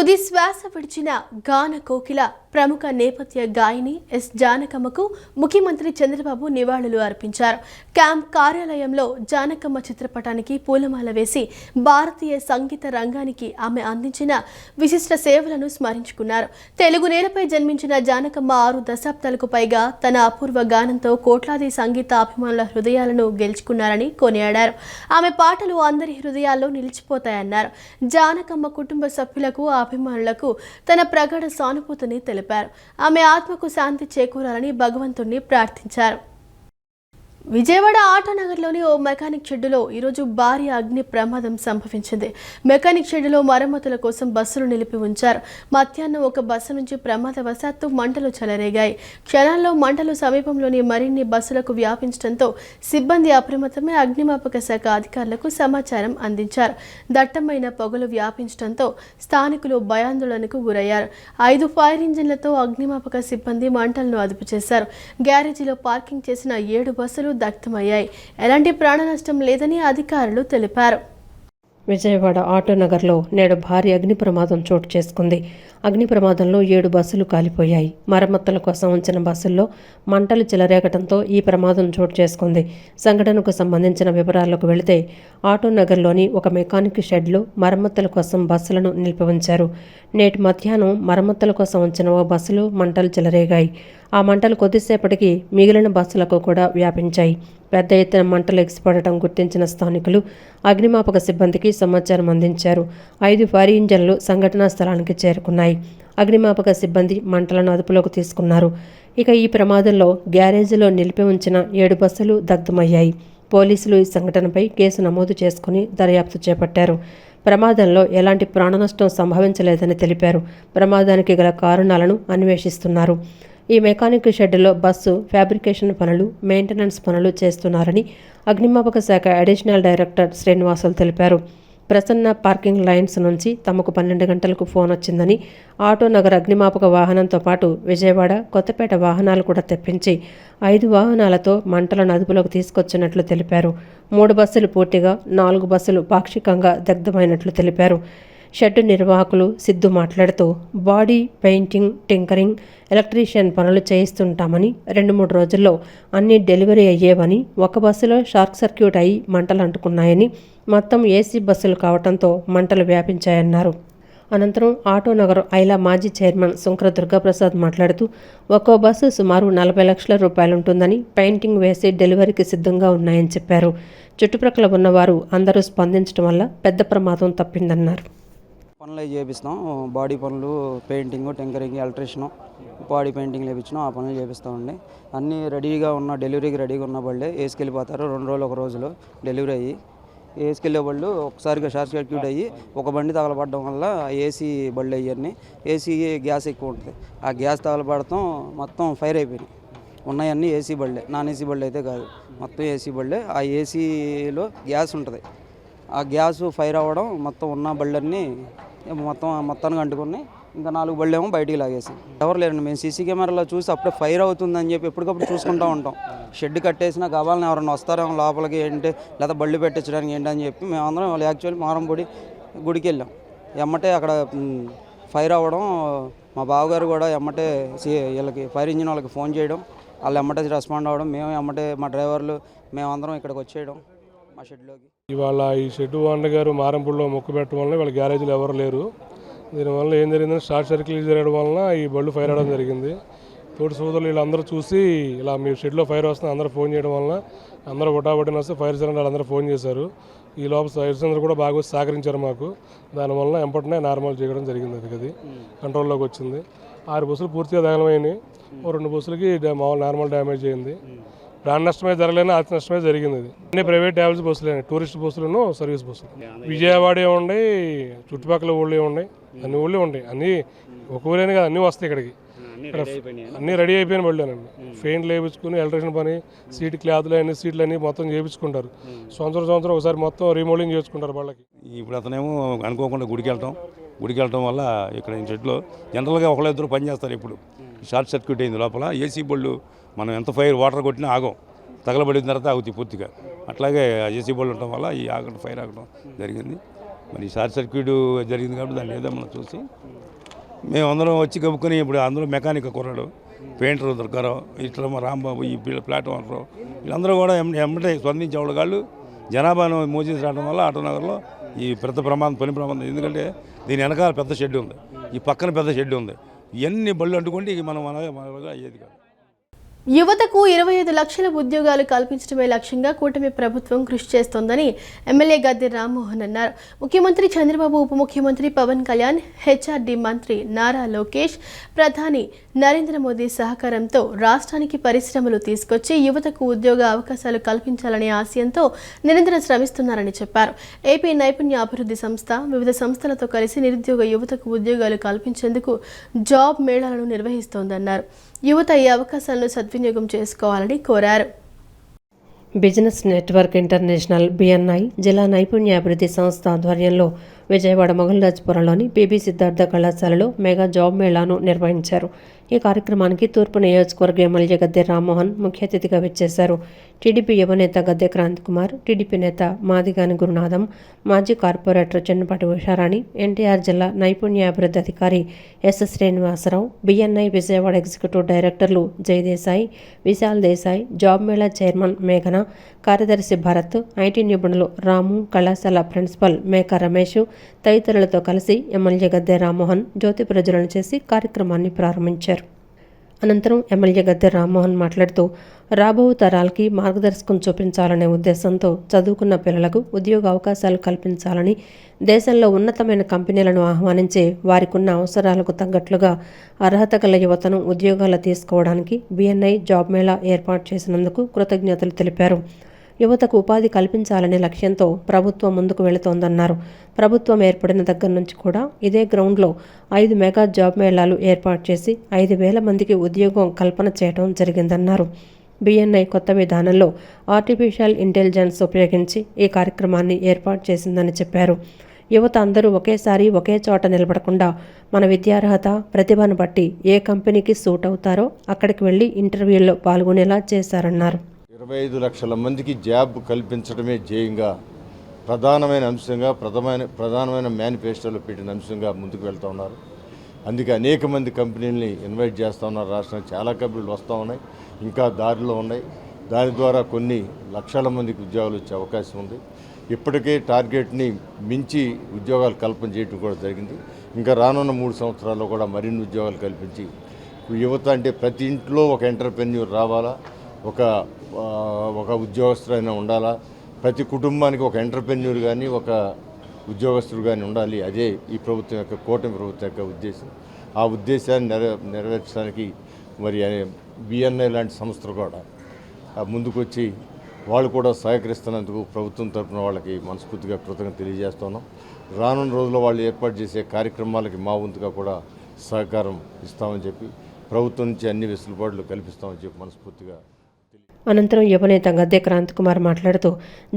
తుది శ్వాస విడిచిన గాన కోకిల ప్రముఖ నేపథ్య గాయని ఎస్ జానకమ్మకు ముఖ్యమంత్రి చంద్రబాబు నివాళులు అర్పించారు. క్యాంప్ కార్యాలయంలో జానకమ్మ చిత్రపటానికి పూలమాల వేసి భారతీయ సంగీత రంగానికి ఆమె అందించిన విశిష్ట సేవలను స్మరించుకున్నారు. తెలుగు నేలపై జన్మించిన జానకమ్మ 6 దశాబ్దాలకు పైగా తన అపూర్వ గానంతో కోట్లాది సంగీత అభిమానుల హృదయాలను గెలుచుకున్నారని కొనియాడారు. ఆమె పాటలు అందరి హృదయాల్లో నిలిచిపోతాయన్నారు. జానకమ్మ కుటుంబ సభ్యులకు అభిమానులకు తన ప్రగాఢ సానుభూతిని తెలిపారు. ఆమె ఆత్మకు శాంతి చేకూరాలని భగవంతుణ్ణి ప్రార్థించారు. విజయవాడ ఆటోనగర్లోని ఓ మెకానిక్ షెడ్డులో ఈరోజు భారీ అగ్ని ప్రమాదం సంభవించింది. మెకానిక్ షెడ్డులో మరమ్మతుల కోసం బస్సులు నిలిపి ఉంచారు. మధ్యాహ్నం ఒక బస్సు నుంచి ప్రమాదవశాత్తు మంటలు చెలరేగాయి. క్షణాల్లో మంటలు సమీపంలోని మరిన్ని బస్సులకు వ్యాపించడంతో సిబ్బంది అప్రమత్తమై అగ్నిమాపక శాఖ అధికారులకు సమాచారం అందించారు. దట్టమైన పొగలు వ్యాపించడంతో స్థానికులు భయాందోళనకు గురయ్యారు. 5 ఫైర్ ఇంజిన్లతో అగ్నిమాపక సిబ్బంది మంటలను అదుపు చేశారు. గ్యారేజీలో పార్కింగ్ చేసిన 7 బస్సులు దగ్ధమయ్యాయి. ఎలాంటి ప్రాణ నష్టం లేదని అధికారులు తెలిపారు. విజయవాడ ఆటోనగర్లో నేడు భారీ అగ్ని ప్రమాదం చోటు చేసుకుంది. అగ్ని ప్రమాదంలో 7 బస్సులు కాలిపోయాయి. మరమ్మతుల కోసం ఉంచిన బస్సుల్లో మంటలు చెలరేగడంతో ఈ ప్రమాదం చోటు చేసుకుంది. సంఘటనకు సంబంధించిన వివరాలకు వెళితే ఆటోనగర్లోని ఒక మెకానిక్ షెడ్లో మరమ్మతుల కోసం బస్సులను నిలిపి ఉంచారు. నేటి మధ్యాహ్నం మరమ్మతుల కోసం ఉంచిన ఓ బస్సులో మంటలు చెలరేగాయి. ఆ మంటలు కొద్దిసేపటికి మిగిలిన బస్సులకు కూడా వ్యాపించాయి. పెద్ద ఎత్తున మంటలు ఎగిసిపడటం గుర్తించిన స్థానికులు అగ్నిమాపక సిబ్బందికి సమాచారం అందించారు. 5 ఫైర్ ఇంజన్లు సంఘటనా స్థలానికి చేరుకున్నాయి. అగ్నిమాపక సిబ్బంది మంటలను అదుపులోకి తీసుకున్నారు. ఇక ఈ ప్రమాదంలో గ్యారేజీలో నిలిపి ఉంచిన 7 బస్సులు దగ్ధమయ్యాయి. పోలీసులు ఈ సంఘటనపై కేసు నమోదు చేసుకుని దర్యాప్తు చేపట్టారు. ప్రమాదంలో ఎలాంటి ప్రాణనష్టం సంభవించలేదని తెలిపారు. ప్రమాదానికి గల కారణాలను అన్వేషిస్తున్నారు. ఈ మెకానిక్ షెడ్డులో బస్సు ఫ్యాబ్రికేషన్ పనులు, మెయింటెనెన్స్ పనులు చేస్తున్నారని అగ్నిమాపక శాఖ అడిషనల్ డైరెక్టర్ శ్రీనివాసులు తెలిపారు. ప్రసన్న పార్కింగ్ లైన్స్ నుంచి తమకు 12 గంటలకు ఫోన్ వచ్చిందని, ఆటోనగర్ అగ్నిమాపక వాహనంతో పాటు విజయవాడ, కొత్తపేట వాహనాలు కూడా తెప్పించి 5 వాహనాలతో మంటలను అదుపులోకి తీసుకొచ్చినట్లు తెలిపారు. 3 బస్సులు పూర్తిగా, 4 బస్సులు పాక్షికంగా దగ్ధమైనట్లు తెలిపారు. షెడ్డు నిర్వాహకులు సిద్ధు మాట్లాడుతూ బాడీ పెయింటింగ్, టింకరింగ్, ఎలక్ట్రీషియన్ పనులు చేయిస్తుంటామని 2-3 రోజుల్లో అన్నీ డెలివరీ అయ్యేవని, ఒక బస్సులో షార్ట్ సర్క్యూట్ అయి మంటలు అంటుకున్నాయని, మొత్తం ఏసీ బస్సులు కావడంతో మంటలు వ్యాపించాయన్నారు. అనంతరం ఆటోనగర్ ఐలా మాజీ చైర్మన్ సుంకర దుర్గాప్రసాద్ మాట్లాడుతూ ఒక్కో బస్సు సుమారు 40 లక్షల రూపాయలుంటుందని, పెయింటింగ్ వేసి డెలివరీకి సిద్ధంగా ఉన్నాయని చెప్పారు. చుట్టుప్రక్కల ఉన్నవారు అందరూ స్పందించడం వల్ల పెద్ద ప్రమాదం తప్పిందన్నారు. పనులు చేపిస్తాం. బాడీ పనులు, painting, tinkering, electrician, body painting వేయించడం, ఆ పనులు చేపిస్తామండి. అన్నీ రెడీగా ఉన్న, డెలివరీకి రెడీగా ఉన్న బళ్ళే వేసుకెళ్ళిపోతారు. 2 రోజులు 1 రోజులో డెలివరీ అయ్యి వేసుకెళ్ళే బళ్ళు ఒకసారిగా షార్ట్ సర్క్యూట్ అయ్యి ఒక బండి తగలబడడం వల్ల ఏసీ బళ్ళు అయ్యన్నీ, ఏసీ గ్యాస్ ఎక్కువ ఉంటుంది. ఆ గ్యాస్ తగలబడటం మొత్తం ఫైర్ అయిపోయినాయి. ఉన్నాయన్నీ ఏసీ బళ్ళే, నాన్ ఏసీ బళ్ళు అయితే కాదు, మొత్తం ఏసీ బళ్ళే. ఆ ఏసీలో గ్యాస్ ఉంటుంది. ఆ గ్యాస్ ఫైర్ అవ్వడం మొత్తం ఉన్న బళ్ళన్నీ మొత్తానికి అంటుకుని ఇంకా 4 బళ్ళు ఏమో బయటికి లాగేసి. ఎవరు లేరండి. మేము సీసీ కెమెరాలో చూసి అప్పుడే ఫైర్ అవుతుందని చెప్పి ఎప్పటికప్పుడు చూసుకుంటూ ఉంటాం. షెడ్ కట్టేసినా కావాలని ఎవరైనా వస్తారేమో లోపలికి ఏంటి, లేదా బళ్ళు పెట్టించడానికి ఏంటి అని చెప్పి మేమందరం యాక్చువల్లీ మారంపొడి గుడికి వెళ్ళాం. ఎమ్మటే అక్కడ ఫైర్ అవ్వడం, మా బావగారు కూడా ఎమ్మటే వీళ్ళకి ఫైర్ ఇంజిన్ వాళ్ళకి ఫోన్ చేయడం, వాళ్ళు ఎమ్మటే రెస్పాండ్ అవ్వడం, మేము ఎమ్మటే మా డ్రైవర్లు మేమందరం ఇక్కడికి వచ్చేయడం మా షెడ్లోకి. ఇవాళ ఈ షెడ్ ఓనర్ గారు మారంపూడిలో మొక్కు పెట్టడం వల్ల వాళ్ళ గ్యారేజీలు ఎవరు లేరు. దీనివల్ల ఏం జరిగిందంటే షార్ట్ సర్క్యూట్ జరగడం వలన ఈ బళ్ళు ఫైర్ అవడం జరిగింది. తోటి సోదరులు వీళ్ళందరూ చూసి ఇలా మీ షెడ్లో ఫైర్ వస్తుంది అందరూ ఫోన్ చేయడం వలన అందరూ ఒటాబట్టిన వస్తే ఫైర్ సిలిండర్ అందరూ ఫోన్ చేశారు. ఈ లోపల ఫైర్ సిలిండర్ కూడా బాగా సహకరించారు మాకు. దానివల్ల ఎంపటినే నార్మల్ చేయడం జరిగింది. అది కంట్రోల్లోకి వచ్చింది. 6 బస్సులు పూర్తిగా దగ్ధమైనాయి. 2 బస్సులకి మామూలు నార్మల్ డ్యామేజ్ అయింది. ప్రాణ నష్టమే జరగలేని అతి నష్టమే జరిగింది. ఇది అన్ని ప్రైవేట్ ట్రావెల్స్ బస్సులు, టూరిస్ట్ బస్సులను, సర్వీస్ బస్సులు. విజయవాడ ఉన్నాయి, చుట్టుపక్కల ఊళ్ళో ఉన్నాయి, అన్ని ఊళ్ళో ఉంటాయి. అన్నీ ఒక ఊరేనే కదా, అన్నీ వస్తాయి ఇక్కడికి. అన్నీ రెడీ అయిపోయిన బళ్ళేనండి. పెయింట్లు వేయించుకుని, ఎలక్ట్రీషియన్ పని, సీట్ క్లాత్లు అన్ని సీట్లు అన్నీ మొత్తం చేయించుకుంటారు. సంవత్సరం ఒకసారి మొత్తం రీమోడలింగ్ చేసుకుంటారు వాళ్ళకి. ఇప్పుడు అతనేమో అనుకోకుండా గుడికి వెళ్ళటం వల్ల ఇక్కడ షెడ్లో జనరల్గా 1-2 పని చేస్తారు. ఇప్పుడు షార్ట్ సర్క్యూట్ అయింది. లోపల ఏసీ బళ్ళు మనం ఎంత వాటర్ కొట్టినా ఆగం, తగలబడిన తర్వాత ఆగుతాయి పూర్తిగా. అట్లాగే ఏసీ బళ్ళు ఉండటం వల్ల ఈ ఫైర్ ఆగడం జరిగింది. మరి షార్ట్ సర్క్యూట్ జరిగింది కాబట్టి దాన్ని ఏదో మనం చూసి మేమందరం వచ్చి కప్పుకొని ఇప్పుడు అందరూ మెకానిక్ కుర్రాడు, పెయింటర్ దొరకారు, ఇట్లా మా రాంబాబు, ఈ ప్లాట్ఫామ్ వీళ్ళందరూ కూడా ఎమ్మటే స్పందించే వాళ్ళు కాళ్ళు జనాభాను మోసేసి రావడం వల్ల ఆటోనగర్లో ఈ పెద్ద పని ప్రమాదం. ఎందుకంటే దీని వెనకాల పెద్ద షెడ్ ఉంది, ఈ పక్కన పెద్ద షెడ్ ఉంది. ఇవన్నీ బళ్ళు అంటుకుంటే మనం అయ్యేది కాదు. యువతకు 25 లక్షల ఉద్యోగాలు కల్పించడమే లక్ష్యంగా కూటమి ప్రభుత్వం కృషి చేస్తోందని ఎమ్మెల్యే గద్దె రామ్మోహన్ అన్నారు. ముఖ్యమంత్రి చంద్రబాబు, ఉప ముఖ్యమంత్రి పవన్ కళ్యాణ్, హెచ్ఆర్డీ మంత్రి నారా లోకేష్, ప్రధాని నరేంద్ర మోదీ సహకారంతో రాష్ట్రానికి పరిశ్రమలు తీసుకొచ్చి యువతకు ఉద్యోగ అవకాశాలు కల్పించాలనే ఆశయంతో నిరంతరం శ్రమిస్తున్నారని చెప్పారు. ఏపీ నైపుణ్య అభివృద్ధి సంస్థ వివిధ సంస్థలతో కలిసి నిరుద్యోగ యువతకు ఉద్యోగాలు కల్పించేందుకు జాబ్ మేళాలను నిర్వహిస్తోందన్నారు. యువత ఈ అవకాశాలను సద్వినియోగం చేసుకోవాలని కోరారు. బిజినెస్ నెట్వర్క్ ఇంటర్నేషనల్ BNI జిల్లా నైపుణ్యాభివృద్ధి సంస్థ ఆధ్వర్యంలో విజయవాడ మొగల్రాజ్పురంలోని పిబి సిద్ధార్థ కళాశాలలో మెగా జాబ్ మేళాను నిర్వహించారు. ఈ కార్యక్రమానికి తూర్పు నియోజకవర్గ ఎమ్మెల్యే గద్దె రామ్మోహన్ ముఖ్య అతిథిగా విచ్చేశారు. టీడీపీ యువనేత గద్దె క్రాంతి కుమార్, టీడీపీ నేత మాదిగాని గురునాథం, మాజీ కార్పొరేటర్ చెన్నపాటి ఉషారాణి, ఎన్టీఆర్ జిల్లా నైపుణ్యాభివృద్ధి అధికారి S Srinivasarao, BNI Vijayawada executive డైరెక్టర్లు జయదేశాయ్, విశాల్ దేశాయ్, జాబ్ మేళా చైర్మన్ మేఘన, కార్యదర్శి భరత్, ఐటీ నిపుణులు రాము, కళాశాల ప్రిన్సిపల్ మేకా రమేష్ తదితరులతో కలిసి ఎమ్మెల్యే గద్దె రామ్మోహన్ జ్యోతి ప్రజ్వలన చేసి కార్యక్రమాన్ని ప్రారంభించారు. అనంతరం ఎమ్మెల్యే గద్దె రామ్మోహన్ మాట్లాడుతూ రాబో తరాలకి మార్గదర్శకం చూపించాలనే ఉద్దేశంతో చదువుకున్న పిల్లలకు ఉద్యోగ అవకాశాలు కల్పించాలని, దేశంలో ఉన్నతమైన కంపెనీలను ఆహ్వానించి వారికున్న అవసరాలకు తగ్గట్లుగా అర్హత గల యువతను ఉద్యోగాలు తీసుకోవడానికి BNI జాబ్ మేళా ఏర్పాటు చేసినందుకు కృతజ్ఞతలు తెలిపారు. యువతకు ఉపాధి కల్పించాలనే లక్ష్యంతో ప్రభుత్వం ముందుకు వెళుతోందన్నారు. ప్రభుత్వం ఏర్పడిన దగ్గర నుంచి కూడా ఇదే గ్రౌండ్లో 5 మెగా జాబ్ మేళాలు ఏర్పాటు చేసి 5,000 మందికి ఉద్యోగం కల్పన చేయడం జరిగిందన్నారు. BNI కొత్త విధానంలో ఆర్టిఫిషియల్ ఇంటెలిజెన్స్ ఉపయోగించి ఈ కార్యక్రమాన్ని ఏర్పాటు చేసిందని చెప్పారు. యువత అందరూ ఒకేసారి ఒకే చోట నిలబడకుండా మన విద్యార్హత, ప్రతిభను బట్టి ఏ కంపెనీకి సూట్ అవుతారో అక్కడికి వెళ్లి ఇంటర్వ్యూల్లో పాల్గొనేలా చేశారన్నారు. 25 లక్షల మందికి జాబ్ కల్పించడమే ధ్యేయంగా ప్రధానమైన అంశంగా ప్రధానమైన మేనిఫెస్టోలో పెట్టిన అంశంగా ముందుకు వెళ్తూ ఉన్నారు. అందుకే అనేక మంది కంపెనీలని ఇన్వైట్ చేస్తూ ఉన్నారు. రాష్ట్రానికి చాలా కంపెనీలు వస్తూ ఉన్నాయి, ఇంకా దారిలో ఉన్నాయి. దాని ద్వారా కొన్ని లక్షల మందికి ఉద్యోగాలు వచ్చే అవకాశం ఉంది. ఇప్పటికే టార్గెట్ని మించి ఉద్యోగాలు కల్పన చేయడం కూడా జరిగింది. ఇంకా రానున్న 3 సంవత్సరాల్లో కూడా మరిన్ని ఉద్యోగాలు కల్పించి యువత అంటే ప్రతి ఇంట్లో ఒక ఎంటర్‌ప్రెన్యూర్ రావాలా, ఒక ఉద్యోగస్తుడైనా ఉండాలా, ప్రతి కుటుంబానికి ఒక ఎంటర్‌ప్రెన్యూర్ కానీ ఒక ఉద్యోగస్తుడు కానీ ఉండాలి. అదే ఈ ప్రభుత్వం యొక్క కూటమి ప్రభుత్వం యొక్క ఉద్దేశం. ఆ ఉద్దేశాన్ని నెరవేర్చడానికి మరి BNI లాంటి సంస్థలు కూడా ముందుకొచ్చి వాళ్ళు కూడా సహకరిస్తున్నందుకు ప్రభుత్వం తరఫున వాళ్ళకి మనస్ఫూర్తిగా కృతజ్ఞత తెలియజేస్తున్నాం. రానున్న రోజుల్లో వాళ్ళు ఏర్పాటు చేసే కార్యక్రమాలకి మా వంతుగా కూడా సహకారం ఇస్తామని చెప్పి, ప్రభుత్వం నుంచి అన్ని వెసులుబాట్లు కల్పిస్తామని చెప్పి మనస్ఫూర్తిగా. అనంతరం యువనేత గద్దె క్రాంతి కుమార్ మాట్లాడుతూ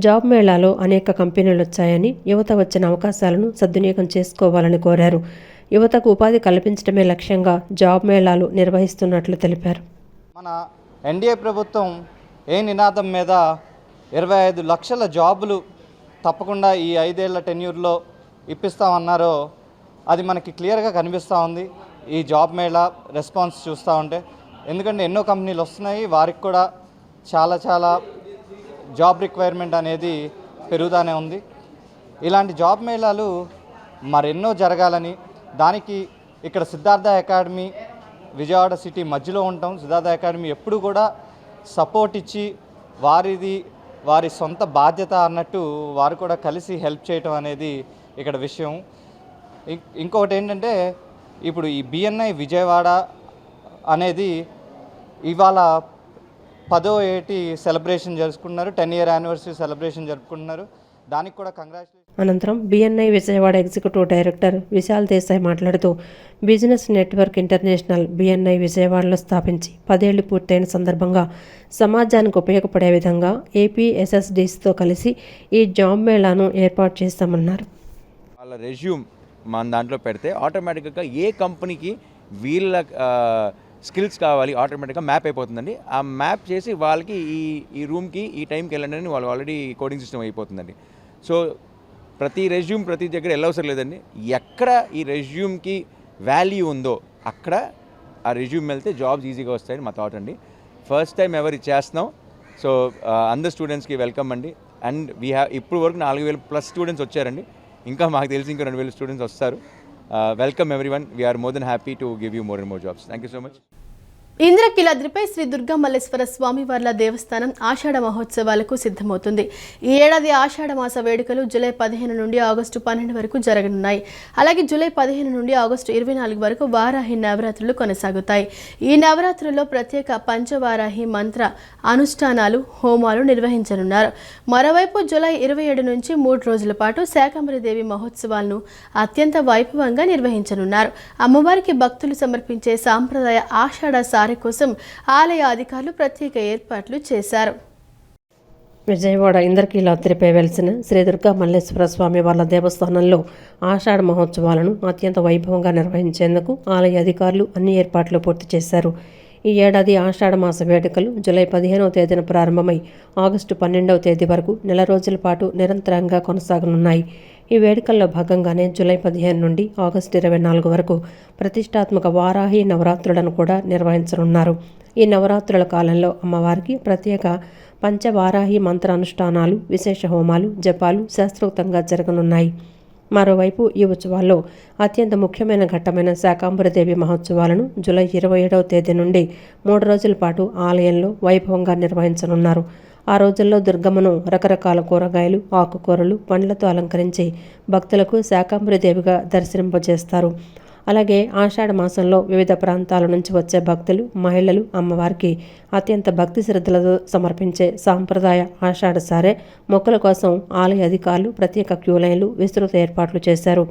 జాబ్ మేళాలో అనేక కంపెనీలు వచ్చాయని, యువత వచ్చిన అవకాశాలను సద్వినియోగం చేసుకోవాలని కోరారు. యువతకు ఉపాధి కల్పించడమే లక్ష్యంగా జాబ్ మేళాలు నిర్వహిస్తున్నట్లు తెలిపారు. మన ఎన్డీఏ ప్రభుత్వం ఏ నినాదం మీద 25 లక్షల జాబులు తప్పకుండా ఈ 5 ఏళ్ల టెన్యూర్లో ఇప్పిస్తామన్నారో అది మనకి క్లియర్గా కనిపిస్తూ ఉంది ఈ జాబ్ మేళా రెస్పాన్స్ చూస్తూ ఉంటే. ఎందుకంటే ఎన్నో కంపెనీలు వస్తున్నాయి, వారికి కూడా చాలా జాబ్ రిక్వైర్మెంట్ అనేది పెరుగుతూనే ఉంది. ఇలాంటి జాబ్ మేళాలు మరెన్నో జరగాలని, దానికి ఇక్కడ సిద్ధార్థ అకాడమీ విజయవాడ సిటీ మధ్యలో ఉంటాం. సిద్ధార్థ అకాడమీ ఎప్పుడు కూడా సపోర్ట్ ఇచ్చి వారి సొంత బాధ్యత అన్నట్టు వారు కూడా కలిసి హెల్ప్ చేయటం అనేది ఇక్కడ విషయం. ఇంకొకటి ఏంటంటే ఇప్పుడు ఈ BNI విజయవాడ అనేది ఇవాళ 10వ ఏటి సెలబ్రేషన్ జరుపుకుంటున్నారు, 10 ఇయర్ యానివర్సరీ సెలబ్రేషన్ జరుపుకుంటున్నారు. దానికి కూడా కంగ్రాచులేషన్. అనంతరం BNI Vijayawada executive director Vishal Desai మాట్లాడుతూ బిజినెస్ నెట్వర్క్ ఇంటర్నేషనల్ BNI విజయవాడలో స్థాపించి 10 ఏళ్లు పూర్తయిన సందర్భంగా సమాజానికి ఉపయోగపడే విధంగా ఏపీ SSDSతో కలిసి ఈ జాబ్ మేళాను ఏర్పాటు చేస్తామన్నారు. వాళ్ళ రెజ్యూమ్ మన దాంట్లో పెడితే ఆటోమేటిక్గా ఏ కంపెనీకి వీళ్ళ స్కిల్స్ కావాలి ఆటోమేటిక్గా మ్యాప్ అయిపోతుందండి. ఆ మ్యాప్ చేసి వాళ్ళకి ఈ రూమ్కి ఈ టైంకి వెళ్ళండి అని వాళ్ళు ఆల్రెడీ కోడింగ్ సిస్టమ్ అయిపోతుందండి. సో ప్రతి రెజ్యూమ్ ప్రతి దగ్గర వెళ్ళవసరం లేదండి. ఎక్కడ ఈ రెజ్యూమ్కి వాల్యూ ఉందో అక్కడ ఆ రెజ్యూమ్ వెళ్తే జాబ్స్ ఈజీగా వస్తాయని మా థాట్ అండి. ఫస్ట్ టైం ఎవరు చేస్తున్నాం. సో అందరు స్టూడెంట్స్కి వెల్కమ్ అండి. అండ్ ఇప్పుడు వరకు 4,000+ స్టూడెంట్స్ వచ్చారండి. ఇంకా మాకు తెలిసి ఇంకా 2,000 స్టూడెంట్స్ వస్తారు. Welcome everyone. We're more than happy to give you more and more jobs. Thank you so much. ఇంద్రకీలాద్రిపై శ్రీ దుర్గామల్లేశ్వర స్వామివార్ల దేవస్థానం ఆషాఢ మహోత్సవాలకు సిద్ధమవుతుంది. ఈ ఏడాది ఆషాఢ మాస వేడుకలు జూలై 15 నుండి ఆగస్టు 12 వరకు జరగనున్నాయి. అలాగే జూలై 15 నుండి ఆగస్టు 24 వరకు వారాహి నవరాత్రులు కొనసాగుతాయి. ఈ నవరాత్రుల్లో ప్రత్యేక పంచవారాహి మంత్ర అనుష్ఠానాలు, హోమాలు నిర్వహించనున్నారు. మరోవైపు జూలై 27 నుంచి 3 రోజుల పాటు శాకంబరీదేవి మహోత్సవాలను అత్యంత వైభవంగా నిర్వహించనున్నారు. అమ్మవారికి భక్తులు సమర్పించే సాంప్రదాయ ఆషాఢ కోసం ఆలయ అధికారులు ప్రత్యేక ఏర్పాట్లు చేశారు. విజయవాడ ఇంద్రకీలాద్రిపై వెలిసిన శ్రీ దుర్గా మల్లేశ్వర స్వామి వార్ల దేవస్థానంలో ఆషాఢ మహోత్సవాలను అత్యంత వైభవంగా నిర్వహించేందుకు ఆలయ అధికారులు అన్ని ఏర్పాట్లు పూర్తి చేశారు. ఈ ఏడాది ఆషాఢ మాస వేడుకలు జూలై 15వ తేదీన ప్రారంభమై ఆగస్టు 12వ తేదీ వరకు నెల రోజుల పాటు నిరంతరంగా కొనసాగనున్నాయి. ఈ వేడుకల్లో భాగంగానే జూలై 15 నుండి ఆగస్టు 24 వరకు ప్రతిష్టాత్మక వారాహి నవరాత్రులను కూడా నిర్వహించనున్నారు. ఈ నవరాత్రుల కాలంలో అమ్మవారికి ప్రత్యేక పంచవారాహి మంత్ర అనుష్ఠానాలు, విశేష హోమాలు, జపాలు శాస్త్రోక్తంగా జరగనున్నాయి. మరోవైపు ఈ ఉత్సవాల్లో అత్యంత ముఖ్యమైన ఘట్టమైన శాకంబరీదేవి మహోత్సవాలను జూలై 27వ తేదీ నుండి 3 రోజుల పాటు ఆలయంలో వైభవంగా నిర్వహించనున్నారు. ఆ రోజుల్లో దుర్గమ్మను రకరకాల కూరగాయలు, ఆకుకూరలు, పండ్లతో అలంకరించి భక్తులకు శాకంబరీదేవిగా దర్శింపజేస్తారు. అలాగే ఆషాఢ మాసంలో వివిధ ప్రాంతాల నుంచి వచ్చే భక్తులు, మహిళలు అమ్మవారికి అత్యంత భక్తి శ్రద్ధలతో సమర్పించే సాంప్రదాయ ఆషాఢ సారె మొక్కల కోసం ఆలయ అధికారులు ప్రత్యేక క్యూ లైన్లు, విస్తృత ఏర్పాట్లు చేశారు.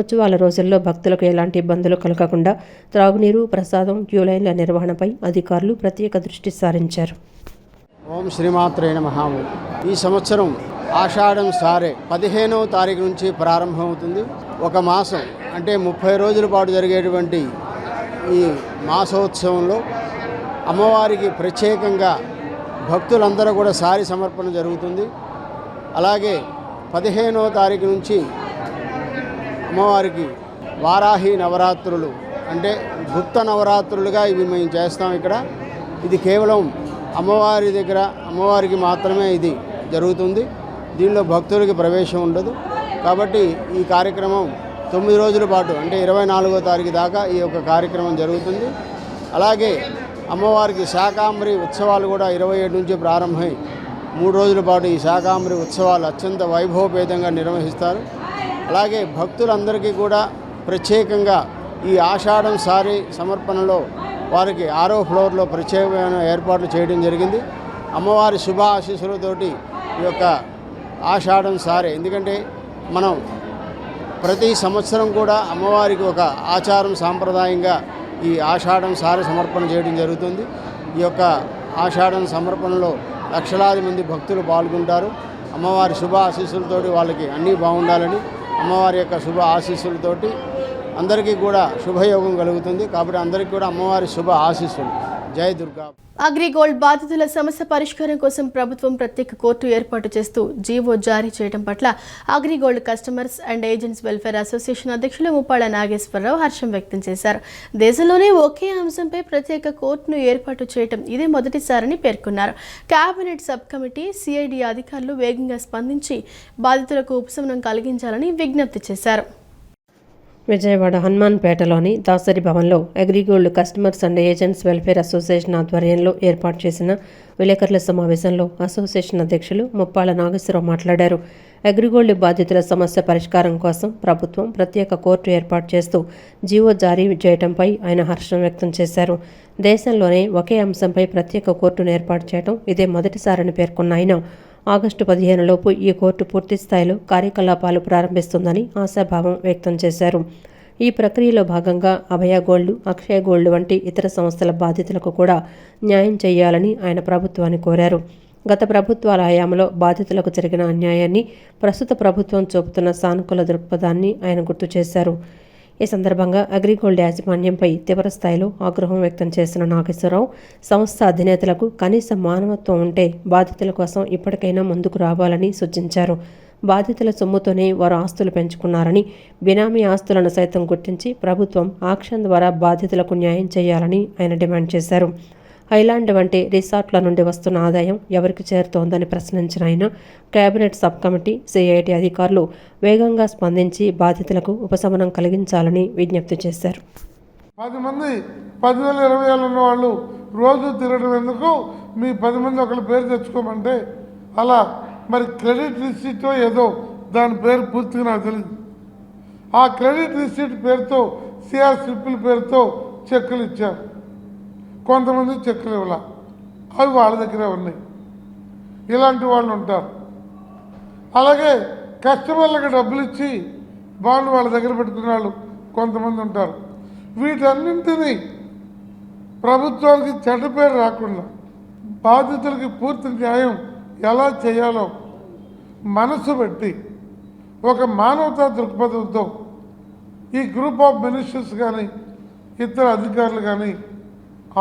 ఉత్సవాల రోజుల్లో భక్తులకు ఎలాంటి ఇబ్బందులు కలగకుండా త్రాగునీరు, ప్రసాదం, క్యూ లైన్ల నిర్వహణపై అధికారులు ప్రత్యేక దృష్టి సారించారు. ఓం శ్రీమాత్రే నమః. ఈ సంవత్సరం ఆషాఢం సారె 15వ తారీఖు నుంచి ప్రారంభమవుతుంది. ఒక మాసం అంటే 30 రోజుల పాటు జరిగేటువంటి ఈ మాసోత్సవంలో అమ్మవారికి ప్రత్యేకంగా భక్తులందరూ కూడా సారి సమర్పణ జరుగుతుంది. అలాగే 15వ తారీఖు నుంచి అమ్మవారికి వారాహి నవరాత్రులు అంటే గుప్త నవరాత్రులుగా ఇవి మేము చేస్తాం. ఇక్కడ ఇది కేవలం అమ్మవారి దగ్గర అమ్మవారికి మాత్రమే ఇది జరుగుతుంది. దీనిలో భక్తులకి ప్రవేశం ఉండదు. కాబట్టి ఈ కార్యక్రమం 9 రోజుల పాటు అంటే 24వ తారీఖు దాకా ఈ యొక్క కార్యక్రమం జరుగుతుంది. అలాగే అమ్మవారికి శాకాంబరి ఉత్సవాలు కూడా 27 నుంచి ప్రారంభమై 3 రోజుల పాటు ఈ శాకాంబరి ఉత్సవాలు అత్యంత వైభవపేతంగా నిర్వహిస్తారు. అలాగే భక్తులందరికీ కూడా ప్రత్యేకంగా ఈ ఆషాఢం సారి సమర్పణలో వారికి 6వ ఫ్లోర్లో ప్రత్యేకమైన ఏర్పాట్లు చేయడం జరిగింది. అమ్మవారి శుభ ఆశీస్సులతోటి ఈ యొక్క ఆషాఢం సారే, ఎందుకంటే మనం ప్రతి సంవత్సరం కూడా అమ్మవారికి ఒక ఆచారం సాంప్రదాయంగా ఈ ఆషాఢం సారి సమర్పణ చేయడం జరుగుతుంది. ఈ యొక్క ఆషాఢం సమర్పణలో లక్షలాది మంది భక్తులు పాల్గొంటారు. అమ్మవారి శుభ ఆశీస్సులతోటి వాళ్ళకి అన్నీ బాగుండాలని అమ్మవారి యొక్క శుభ ఆశీస్సులతోటి అందరికీ కూడా శుభయోగం కలుగుతుంది. కాబట్టి అందరికీ కూడా అమ్మవారి శుభ ఆశీస్సులు. జై దుర్గా. అగ్రిగోల్డ్ బాధితుల సమస్య పరిష్కారం కోసం ప్రభుత్వం ప్రత్యేక కోర్టు ఏర్పాటు చేస్తూ జీవో జారీ చేయడం పట్ల AgriGold customers and agents welfare association అధ్యక్షులు ముప్పాళ్ళ నాగేశ్వరరావు హర్షం వ్యక్తం చేశారు. దేశంలోనే ఒకే అంశంపై ప్రత్యేక కోర్టును ఏర్పాటు చేయడం ఇదే మొదటిసారని పేర్కొన్నారు. కేబినెట్ సబ్ కమిటీ, సిఐడి అధికారులు వేగంగా స్పందించి బాధితులకు ఉపశమనం కలిగించాలని విజ్ఞప్తి చేశారు. విజయవాడ హనుమాన్పేటలోని దాసరి భవన్లో AgriGold customers and agents welfare association ఆధ్వర్యంలో ఏర్పాటు చేసిన విలేకరుల సమావేశంలో అసోసియేషన్ అధ్యక్షులు ముప్పాళ్ళ నాగేశ్వరరావు మాట్లాడారు. అగ్రిగోల్డ్ బాధితుల సమస్య పరిష్కారం కోసం ప్రభుత్వం ప్రత్యేక కోర్టు ఏర్పాటు చేస్తూ జీవో జారీ చేయడంపై ఆయన హర్షం వ్యక్తం చేశారు. దేశంలోనే ఒకే అంశంపై ప్రత్యేక కోర్టును ఏర్పాటు చేయడం ఇదే మొదటిసారని పేర్కొన్న ఆయన ఆగస్టు 15 లోపు ఈ కోర్టు పూర్తి స్థాయిలో కార్యకలాపాలు ప్రారంభిస్తుందని ఆశాభావం వ్యక్తం చేశారు. ఈ ప్రక్రియలో భాగంగా అభయ గోల్డ్, అక్షయ గోల్డ్ వంటి ఇతర సంస్థల బాధితులకు కూడా న్యాయం చేయాలని ఆయన ప్రభుత్వాన్ని కోరారు. గత ప్రభుత్వాల హయాంలో బాధితులకు జరిగిన అన్యాయాన్ని ప్రస్తుత ప్రభుత్వం చూపుతున్న సానుకూల దృక్పథాన్ని ఆయన గుర్తు చేశారు. ఈ సందర్భంగా అగ్రిగోల్డ్ యాజమాన్యంపై తీవ్రస్థాయిలో ఆగ్రహం వ్యక్తం చేసిన నాగేశ్వరరావు సంస్థ అధినేతలకు కనీస మానవత్వం ఉంటే బాధితుల కోసం ఇప్పటికైనా ముందుకు రావాలని సూచించారు. బాధితుల సొమ్ముతోనే వారు ఆస్తులు పెంచుకున్నారని, బినామీ ఆస్తులను సైతం గుర్తించి ప్రభుత్వం ఆక్షన్ ద్వారా బాధితులకు న్యాయం చేయాలని ఆయన డిమాండ్ చేశారు. ఐలాండ్ వంటి రిసార్ట్ల నుండి వస్తున్న ఆదాయం ఎవరికి చేరుతోందని ప్రశ్నించిన ఆయన కేబినెట్ సబ్ కమిటీ, సిఐటి అధికారులు వేగంగా స్పందించి బాధితులకు ఉపశమనం కలిగించాలని విజ్ఞప్తి చేశారు. 10 మంది 10,000 20,000 ఉన్న వాళ్ళు రోజు తిరగడం ఎందుకు? మీ 10 మంది ఒకరి పేరు తెచ్చుకోమంటే అలా మరి క్రెడిట్ రిసీట్ ఏదో దాని పేరు పూర్తిగా నాకు తెలియదు. ఆ క్రెడిట్ రిసీట్ పేరుతో సిఆర్ స్లిప్పుల పేరుతో చెక్కులు ఇచ్చారు. కొంతమంది చెక్కులు ఇవ్వాల, అవి వాళ్ళ దగ్గరే ఉన్నాయి. ఇలాంటి వాళ్ళు ఉంటారు. అలాగే కస్టమర్లకు డబ్బులు ఇచ్చి బాండ్ వాళ్ళ దగ్గర పెట్టుకునే వాళ్ళు కొంతమంది ఉంటారు. వీటన్నింటినీ ప్రభుత్వానికి చెడ్డ పేరు రాకుండా బాధితులకి పూర్తి న్యాయం ఎలా చేయాలో మనసు పెట్టి ఒక మానవతా దృక్పథంతో ఈ గ్రూప్ ఆఫ్ మినిస్టర్స్ కానీ ఇతర అధికారులు కానీ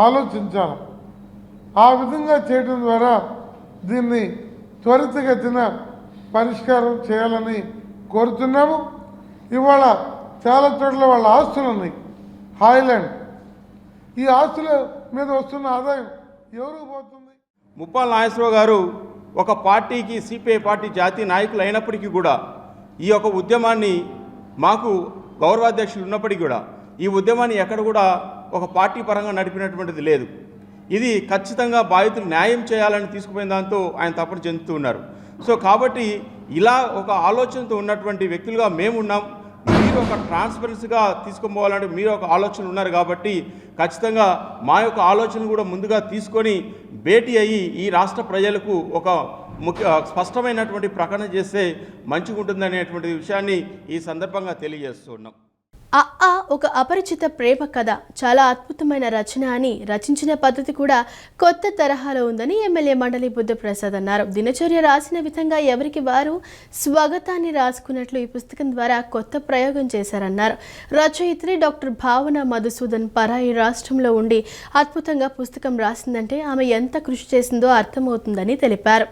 ఆలోచించాలి. ఆ విధంగా చేయడం ద్వారా దీన్ని త్వరితగతిన పరిష్కారం చేయాలని కోరుతున్నాము. ఇవాళ చాలా చోట్ల వాళ్ళ ఆస్తులు ఉన్నాయి. హాయ్లాండ్, ఈ ఆస్తుల మీద వస్తున్న ఆదాయం ఎవరికి పోతుంది? ముప్పాల నాగేశ్వరరావు గారు ఒక పార్టీకి, సిపిఐ పార్టీ జాతీయ నాయకులు అయినప్పటికీ కూడా ఈ యొక్క ఉద్యమాన్ని, మాకు గౌరవాధ్యక్షులు ఉన్నప్పటికీ కూడా ఈ ఉద్యమాన్ని ఎక్కడ కూడా ఒక పార్టీ పరంగా నడిపినటువంటిది లేదు. ఇది ఖచ్చితంగా బాధితులు న్యాయం చేయాలని తీసుకుపోయిన దాంతో ఆయన తపన చెందుతూ ఉన్నారు. సో కాబట్టి ఇలా ఒక ఆలోచనతో ఉన్నటువంటి వ్యక్తులుగా మేము ఉన్నాం. మీరు ఒక ట్రాన్స్పరెన్సీగా తీసుకుపోవాలంటే మీరు ఒక ఆలోచనలు ఉన్నారు కాబట్టి ఖచ్చితంగా మా యొక్క ఆలోచనలు కూడా ముందుగా తీసుకొని భేటీ అయ్యి ఈ రాష్ట్ర ప్రజలకు ఒక స్పష్టమైనటువంటి ప్రకటన చేస్తే మంచిగా ఉంటుందనేటువంటి విషయాన్ని ఈ సందర్భంగా తెలియజేస్తూ ఉన్నాం. ఒక అపరిచిత ప్రేమ కథ చాలా అద్భుతమైన రచన అని, రచించిన పద్ధతి కూడా కొత్త తరహాలో ఉందని ఎమ్మెల్యే మండలి బుద్ధప్రసాద్ అన్నారు. దినచర్య రాసిన విధంగా ఎవరికి వారు స్వాగతాన్ని రాసుకున్నట్లు ఈ పుస్తకం ద్వారా కొత్త ప్రయోగం చేశారన్నారు. రచయిత్రి డాక్టర్ భావన మధుసూదన్ పరాయి రాష్ట్రంలో ఉండి అద్భుతంగా పుస్తకం రాసిందంటే ఆమె ఎంత కృషి చేసిందో అర్థమవుతుందని తెలిపారు.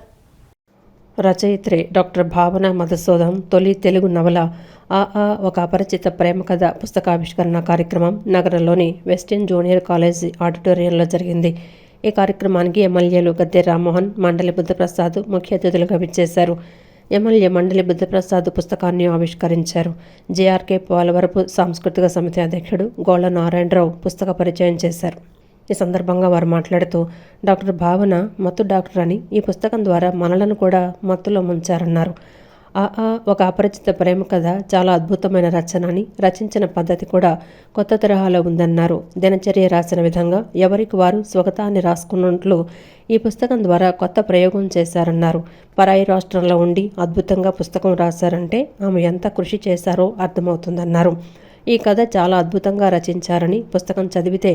రచయిత్రి డాక్టర్ భావన మధుసూదన్ తొలి తెలుగు నవల ఒక అపరిచిత ప్రేమ కథ పుస్తకావిష్కరణ కార్యక్రమం నగరంలోని వెస్టర్న్ జూనియర్ కాలేజీ ఆడిటోరియంలో జరిగింది. ఈ కార్యక్రమానికి ఎమ్మెల్యేలు గద్దె రామ్మోహన్, మండలి బుద్ధప్రసాద్ ముఖ్య అతిథులుగా విచ్చేశారు. ఎమ్మెల్యే మండలి బుద్ధప్రసాద్ పుస్తకాన్ని ఆవిష్కరించారు. జేఆర్కే పోలవరపు సాంస్కృతిక సమితి అధ్యక్షుడు గోళ్ల నారాయణరావు పుస్తక పరిచయం చేశారు. ఈ సందర్భంగా వారు మాట్లాడుతూ డాక్టర్ భావన మత్తు డాక్టర్ అని, ఈ పుస్తకం ద్వారా మనలను కూడా మత్తులో ముంచారన్నారు. ఒక అపరిచిత ప్రేమ కథ చాలా అద్భుతమైన రచన అని, రచించిన పద్ధతి కూడా కొత్త తరహాలో ఉందన్నారు. దినచర్య రాసిన విధంగా ఎవరికి వారు స్వాగతాన్ని రాసుకున్నట్లు ఈ పుస్తకం ద్వారా కొత్త ప్రయోగం చేశారన్నారు. పరాయి రాష్ట్రంలో ఉండి అద్భుతంగా పుస్తకం రాశారంటే ఆమె ఎంత కృషి చేశారో అర్థమవుతుందన్నారు. ఈ కథ చాలా అద్భుతంగా రచించారని, పుస్తకం చదివితే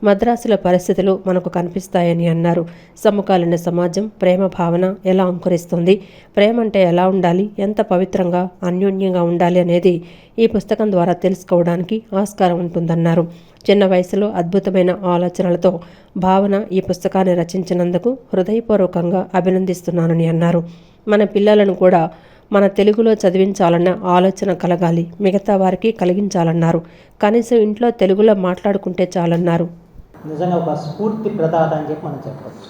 మద్రాసుల పరిస్థితులు మనకు కనిపిస్తాయని అన్నారు. సమకాలీన సమాజం ప్రేమ భావన ఎలా అంకురిస్తుంది, ప్రేమ అంటే ఎలా ఉండాలి, ఎంత పవిత్రంగా అన్యోన్యంగా ఉండాలి అనేది ఈ పుస్తకం ద్వారా తెలుసుకోవడానికి ఆస్కారం ఉంటుందన్నారు. చిన్న వయసులో అద్భుతమైన ఆలోచనలతో భావన ఈ పుస్తకాన్ని రచించినందుకు హృదయపూర్వకంగా అభినందిస్తున్నానని అన్నారు. మన పిల్లలను కూడా మన తెలుగులో చదివించాలన్న ఆలోచన కలగాలి, మిగతా వారికి కలిగించాలన్నారు. కనీసం ఇంట్లో తెలుగులో మాట్లాడుకుంటే చాలన్నారు. నిజంగా ఒక స్ఫూర్తి ప్రదాత అని చెప్పి మనం చెప్పవచ్చు.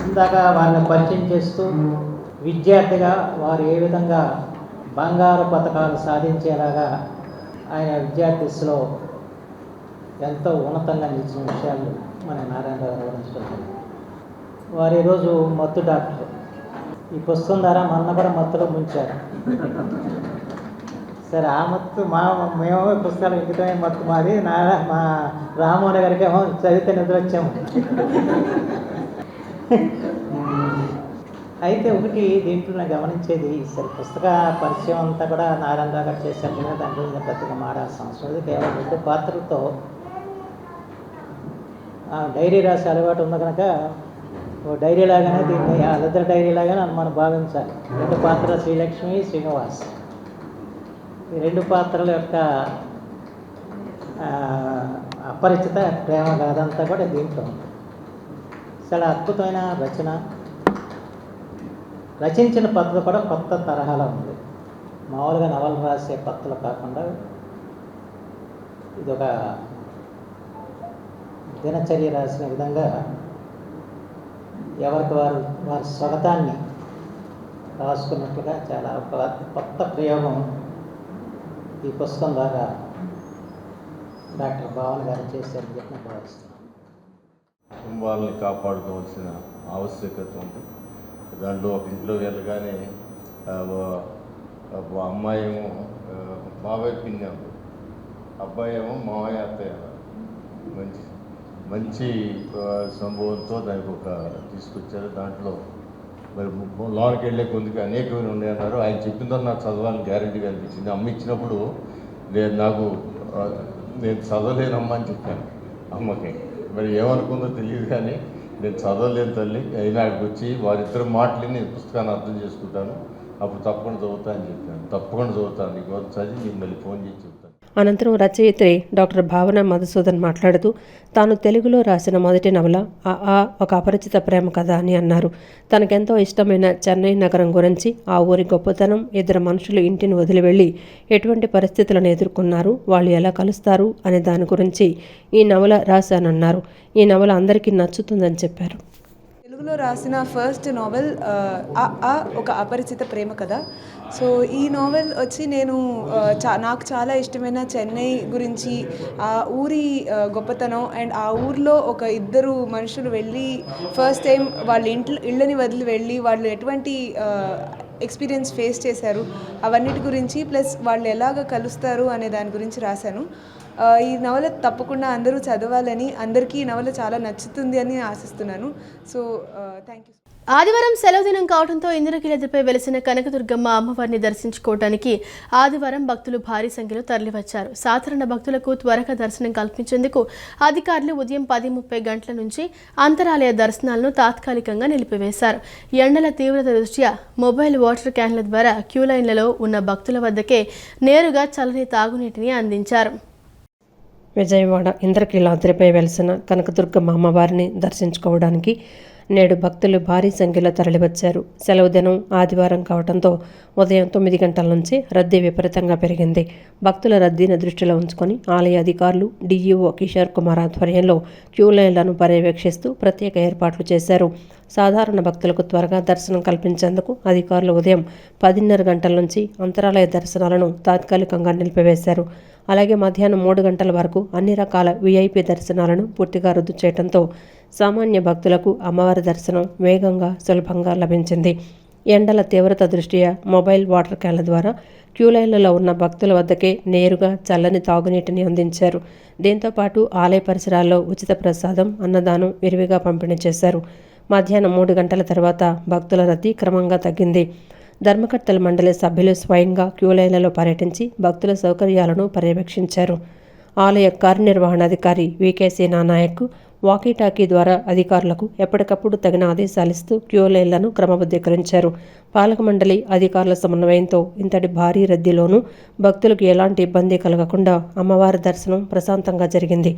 ఇందాక వారిని పరిచయం చేస్తూ విద్యార్థిగా వారు ఏ విధంగా బంగారు పథకాలు సాధించేలాగా ఆయన విద్యార్థిలో ఎంతో ఉన్నతంగా నిలిచిన విషయాలు మన నారాయణరావు వివరించడం. వారు ఈరోజు మత్తు డాక్టర్. ఈ పుస్తకం ద్వారా మన కూడా మత్తులో ముంచారు. సరే, ఆ మత్తు మేము పుస్తకాలు ఇంటితోనే మత్తు మాది. మా రామోహన్ గారికి ఏమో చదివితే నిద్ర వచ్చాము. అయితే ఒకటి దీంట్లో నేను గమనించేది, సరే పుస్తక పరిచయం అంతా కూడా నారాయణరావు గారు చేశారు కదా, దాని గురించి పెద్దగా మాడాల్సిన అవసరం లేదు. కేవలం 2 పాత్రలతో డైరీ రాసే అలవాటు ఉంది కనుక ఓ డైరీ లాగానే దీన్ని వాళ్ళిద్దరు డైరీ లాగానే మనం భావించాలి. 2 పాత్రలు శ్రీలక్ష్మి, శ్రీనివాస్. ఈ 2 పాత్రల యొక్క అపరిచిత ప్రేమ గాథంతా కూడా దీంట్లో చాలా అద్భుతమైన రచన. రచించిన పద్ధతి కూడా కొత్త తరహాలో ఉంది. మామూలుగా నవలు రాసే పద్ధతులు కాకుండా ఇదొక దినచర్య రాసిన విధంగా ఎవరికి వారి స్వగతాన్ని రాసుకున్నట్టుగా చాలా కొత్త ప్రయోగం ఈ పుస్తకం ద్వారా డాక్టర్ భావన గారు చేశారని చెప్పి నేను భావిస్తున్నాను. కుటుంబాలని కాపాడుకోవాల్సిన ఆవశ్యకత ఉంది. దాంట్లో ఒక ఇంట్లో వెళ్ళగానే అమ్మాయి ఏమో బాబాయ్ పిన్ని, అబ్బాయి ఏమో మామయ్య అత్తయ్య, మంచి మంచి సంభవంతో దానికి ఒక తీసుకొచ్చారు. దాంట్లో మరి లోనికి వెళ్ళే కొద్దిగా అనేకమైన ఉన్నాయన్నారు. ఆయన చెప్పిన తర్వాత నాకు చదవాలని గ్యారెంటీగా అనిపించింది. అమ్మ ఇచ్చినప్పుడు నేను చదవలేనమ్మా అని చెప్పాను అమ్మకి. మరి ఏమనుకుందో తెలియదు, కానీ నేను చదవలేను తల్లి, అయినా అక్కడికి వచ్చి వారిద్దరు మాటలు నేను పుస్తకాన్ని అర్థం చేసుకుంటాను, అప్పుడు తప్పకుండా చదువుతా అని చెప్పాను. తప్పకుండా చదువుతాను, నీకు చదివి నీకు మళ్ళీ ఫోన్ చేసి చెప్తాను. అనంతరం రచయిత్రి డాక్టర్ భావన మధుసూదన్ మాట్లాడుతూ తాను తెలుగులో రాసిన మొదటి నవల ఒక అపరిచిత ప్రేమ కథ అని అన్నారు. తనకెంతో ఇష్టమైన చెన్నై నగరం గురించి, ఆ ఊరి గొప్పతనం, ఇద్దరు మనుషులు ఇంటిని వదిలి వెళ్ళి ఎటువంటి పరిస్థితులను ఎదుర్కొన్నారు, వాళ్ళు ఎలా కలుస్తారు అనే దాని గురించి ఈ నవల రాశానన్నారు. ఈ నవల అందరికీ నచ్చుతుందని చెప్పారు. తెలుగులో రాసిన ఫస్ట్ నావెల్ ఒక అపరిచిత ప్రేమ కథ. సో ఈ నావెల్ వచ్చి నేను నాకు చాలా ఇష్టమైన చెన్నై గురించి, ఆ ఊరి గొప్పతనం అండ్ ఆ ఊర్లో ఒక ఇద్దరు మనుషులు వెళ్ళి ఫస్ట్ టైం వాళ్ళ ఇళ్ళని వదిలి వెళ్ళి వాళ్ళు ఎటువంటి ఎక్స్పీరియన్స్ ఫేస్ చేశారు అవన్నిటి గురించి, ప్లస్ వాళ్ళు ఎలాగ కలుస్తారు అనే దాని గురించి రాశాను. ఈ నవల తప్పకుండా అందరూ చదవాలని, అందరికీ ఈ నవల చాలా నచ్చుతుంది అని ఆశిస్తున్నాను. So thank you. ఆదివారం సెలవు దినం కావడంతో ఇంద్రకీలాద్రిపై వెలిసిన కనకదుర్గమ్మ అమ్మవారిని దర్శించుకోవడానికి ఆదివారం భక్తులు భారీ సంఖ్యలో తరలివచ్చారు. సాధారణ భక్తులకు త్వరగా దర్శనం కల్పించేందుకు అధికారులు ఉదయం 10:30 గంటల నుంచి అంతరాలయ దర్శనాలను తాత్కాలికంగా నిలిపివేశారు. ఎండల తీవ్రత దృష్ట్యా మొబైల్ వాటర్ క్యాన్ల ద్వారా క్యూ లైన్లలో ఉన్న భక్తుల వద్దకే నేరుగా చల్లని తాగునీటిని అందించారు. విజయవాడ ఇంద్రకీలాద్రిపై వెలిసిన కనకదుర్గమ్మ అమ్మవారిని దర్శించుకోవడానికి నేడు భక్తులు భారీ సంఖ్యలో తరలివచ్చారు. సెలవు దినం ఆదివారం కావడంతో ఉదయం 9 గంటల నుంచి రద్దీ విపరీతంగా పెరిగింది. భక్తుల రద్దీని దృష్టిలో ఉంచుకొని ఆలయ అధికారులు, డీఈఓ కిషోర్ కుమార్ ఆధ్వర్యంలో క్యూ లైన్లను పర్యవేక్షిస్తూ ప్రత్యేక ఏర్పాట్లు చేశారు. సాధారణ భక్తులకు త్వరగా దర్శనం కల్పించేందుకు అధికారులు ఉదయం 10:30 గంటల నుంచి అంతరాలయ దర్శనాలను తాత్కాలికంగా నిలిపివేశారు. అలాగే మధ్యాహ్నం 3 గంటల వరకు అన్ని రకాల వీఐపీ దర్శనాలను పూర్తిగా రద్దు చేయడంతో సామాన్య భక్తులకు అమ్మవారి దర్శనం వేగంగా, సులభంగా లభించింది. ఎండల తీవ్రత దృష్ట్యా మొబైల్ వాటర్ క్యాన్ల ద్వారా క్యూ లైన్లలో ఉన్న భక్తుల వద్దకే నేరుగా చల్లని తాగునీటిని అందించారు. దీంతోపాటు ఆలయ పరిసరాల్లో ఉచిత ప్రసాదం, అన్నదానం విరివిగా పంపిణీ చేశారు. మధ్యాహ్నం 3 గంటల తర్వాత భక్తుల రద్దీ క్రమంగా తగ్గింది. ధర్మకర్తల మండలి సభ్యులు స్వయంగా క్యూ లైన్లలో పర్యటించి భక్తుల సౌకర్యాలను పర్యవేక్షించారు. ఆలయ కార్యనిర్వహణాధికారి వికేసీ నానాయక్ వాకీటాకీ ద్వారా అధికారులకు ఎప్పటికప్పుడు తగిన ఆదేశాలిస్తూ క్యూ లైన్లను క్రమబద్ధీకరించారు. పాలక మండలి అధికారుల సమన్వయంతో ఇంతటి భారీ రద్దీలోనూ భక్తులకు ఎలాంటి ఇబ్బంది కలగకుండా అమ్మవారి దర్శనం ప్రశాంతంగా జరిగింది.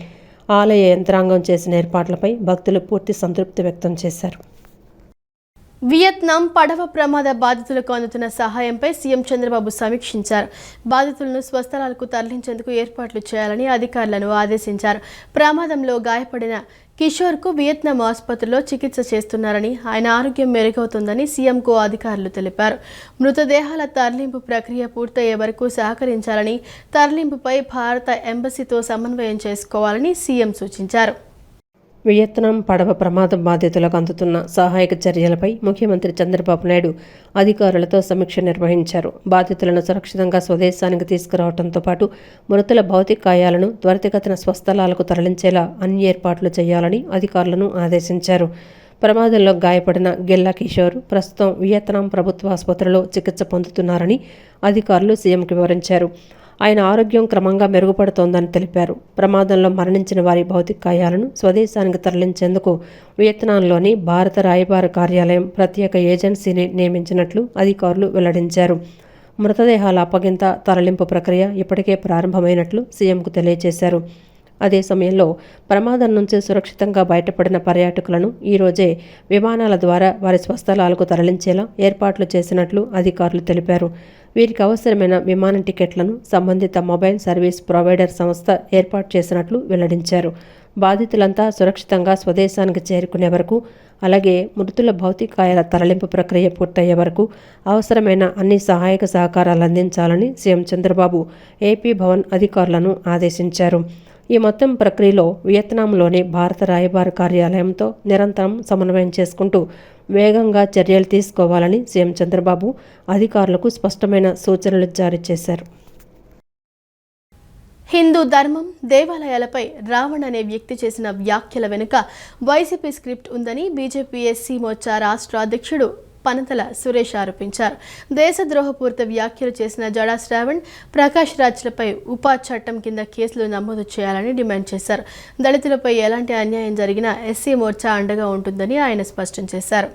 ఆలయ యంత్రాంగం చేసిన ఏర్పాట్లపై భక్తులు పూర్తి సంతృప్తి వ్యక్తం చేశారు. వియత్నాం పడవ ప్రమాద బాధితులకు అందుతున్న సహాయంపై సీఎం చంద్రబాబు సమీక్షించారు. బాధితులను స్వస్థలాలకు తరలించేందుకు ఏర్పాట్లు చేయాలని అధికారులను ఆదేశించారు. ప్రమాదంలో గాయపడిన కిషోర్కు వియత్నాం ఆసుపత్రిలో చికిత్స చేస్తున్నారని, ఆయన ఆరోగ్యం మెరుగవుతుందని సీఎంకు అధికారులు తెలిపారు. మృతదేహాల తరలింపు ప్రక్రియ పూర్తయ్యే వరకు సహకరించాలని, తరలింపుపై భారత ఎంబసీతో సమన్వయం చేసుకోవాలని సీఎం సూచించారు. వియత్నాం పడవ ప్రమాదం బాధితులకు అందుతున్న సహాయక చర్యలపై ముఖ్యమంత్రి చంద్రబాబు నాయుడు అధికారులతో సమీక్ష నిర్వహించారు. బాధితులను సురక్షితంగా స్వదేశానికి తీసుకురావడంతో పాటు మృతుల భౌతిక కాయాలను త్వరితగతిన స్వస్థలాలకు తరలించేలా అన్ని ఏర్పాట్లు చేయాలని అధికారులను ఆదేశించారు. ప్రమాదంలో గాయపడిన గిల్లా కిషోర్ ప్రస్తుతం వియత్నాం ప్రభుత్వ ఆసుపత్రిలో చికిత్స పొందుతున్నారని అధికారులు సీఎంకు వివరించారు. ఆయన ఆరోగ్యం క్రమంగా మెరుగుపడుతోందని తెలిపారు. ప్రమాదంలో మరణించిన వారి భౌతిక కాయాలను స్వదేశానికి తరలించేందుకు వియత్నాంలోని భారత రాయబార కార్యాలయం ప్రత్యేక ఏజెన్సీని నియమించినట్లు అధికారులు వెల్లడించారు. మృతదేహాల అప్పగింత, తరలింపు ప్రక్రియ ఇప్పటికే ప్రారంభమైనట్లు సీఎంకు తెలియజేశారు. అదే సమయంలో ప్రమాదం నుంచి సురక్షితంగా బయటపడిన పర్యాటకులను ఈరోజే విమానాల ద్వారా వారి స్వస్థలాలకు తరలించేలా ఏర్పాట్లు చేసినట్లు అధికారులు తెలిపారు. వీరికి అవసరమైన విమాన టికెట్లను సంబంధిత మొబైల్ సర్వీస్ ప్రొవైడర్ సంస్థ ఏర్పాటు చేసినట్లు వెల్లడించారు. బాధితులంతా సురక్షితంగా స్వదేశానికి చేరుకునే వరకు, అలాగే మృతుల భౌతికాయాల తరలింపు ప్రక్రియ పూర్తయ్యే వరకు అవసరమైన అన్ని సహాయక సహకారాలు అందించాలని సీఎం చంద్రబాబు ఏపీ భవన్ అధికారులను ఆదేశించారు. ఈ మొత్తం ప్రక్రియలో వియత్నాంలోని భారత రాయబార కార్యాలయంతో నిరంతరం సమన్వయం చేసుకుంటూ వేగంగా చర్యలు తీసుకోవాలని సీఎం చంద్రబాబు అధికారులకు స్పష్టమైన సూచనలు జారీ చేశారు. హిందూ ధర్మం, దేవాలయాలపై రావణ్ అనే వ్యక్తి చేసిన వ్యాఖ్యల వెనుక వైసీపీ స్క్రిప్ట్ ఉందని బీజేపీ ఎస్సీ మోర్చా రాష్ట్ర అధ్యక్షుడు పనతల సురేష్ ఆరోపించారు. దేశద్రోహపూరిత వ్యాఖ్యలు చేసిన జడా శ్రావణ్, ప్రకాష్ రాజ్లపై ఉపా చట్టం కింద కేసులు నమోదు చేయాలని డిమాండ్ చేశారు. దళితులపై ఎలాంటి అన్యాయం జరిగినా ఎస్సీ మోర్చా అండగా ఉంటుందని ఆయన స్పష్టం చేశారు.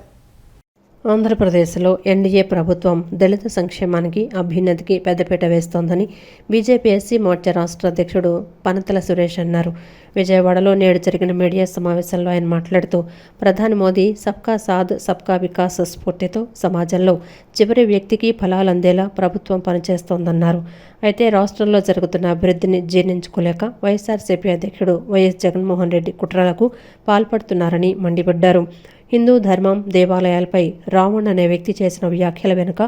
ఆంధ్రప్రదేశ్లో ఎన్డీఏ ప్రభుత్వం దళిత సంక్షేమానికి, అభ్యున్నతికి పెద్దపీట వేస్తోందని బీజేపీ ఎస్సీ మోర్చా రాష్ట్ర అధ్యక్షుడు పనతల సురేష్ అన్నారు. విజయవాడలో నేడు జరిగిన మీడియా సమావేశంలో ఆయన మాట్లాడుతూ, ప్రధాని మోదీ సబ్కా సాథ్ సబ్కా వికాస్ స్ఫూర్తితో సమాజంలో చివరి వ్యక్తికి ఫలాలు అందేలా ప్రభుత్వం పనిచేస్తోందన్నారు. అయితే రాష్ట్రంలో జరుగుతున్న అభివృద్ధిని జీర్ణించుకోలేక వైఎస్ఆర్సీపీ అధ్యక్షుడు వైఎస్ జగన్మోహన్ రెడ్డి కుట్రలకు పాల్పడుతున్నారని మండిపడ్డారు. హిందూ ధర్మం, దేవాలయాలపై రావణ్ అనే వ్యక్తి చేసిన వ్యాఖ్యల వెనుక